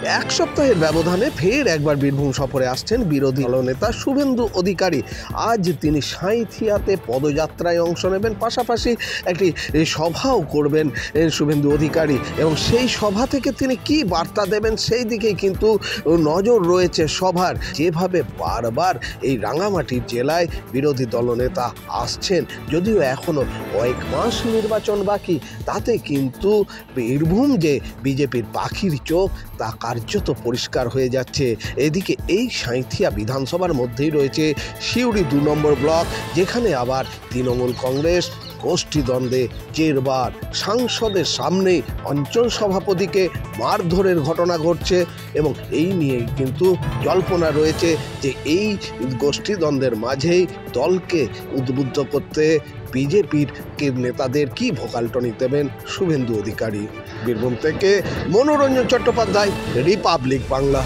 এক সপ্তাহের ব্যবধানে ফের একবার বীরভূম সফরে আসছেন বিরোধী দলনেতা শুভেন্দু অধিকারী। আজ তিনি সাঁইথিয়াতে পদযাত্রায় অংশ নেবেন, পাশাপাশি একটি সভাও করবেন শুভেন্দু অধিকারী, এবং সেই সভা থেকে তিনি কি বার্তা দেবেন সেই দিকেই কিন্তু নজর রয়েছে সভার। যেভাবে বারবার এই রাঙামাটির জেলায় বিরোধী দলনেতা আসছেন, যদিও এখনও কয়েক মাস নির্বাচন বাকি, তাতে কিন্তু বীরভূম যে বিজেপির পাখির চোখ তা কার্যত পরিষ্কার হয়ে যাচ্ছে। এদিকে এই সাঁইথিয়া বিধানসভার মধ্যেই রয়েছে সিউড়ি 2 নম্বর ব্লক, যেখানে আবার তৃণমূল কংগ্রেস গোষ্ঠীদ্বন্দ্বে জেরবার। সাংসদের সামনেই অঞ্চল সভাপতিকে মারধরের ঘটনা ঘটছে, এবং এই নিয়েই কিন্তু জল্পনা রয়েছে যে এই গোষ্ঠীদ্বন্দ্বের মাঝেই দলকে উদ্বুদ্ধ করতে বিজেপির নেতাদের কি ভোকালটনি দেবেন শুভেন্দু অধিকারী। বীরভূম থেকে মনোরঞ্জন চট্টোপাধ্যায়, রিপাবলিক বাংলা।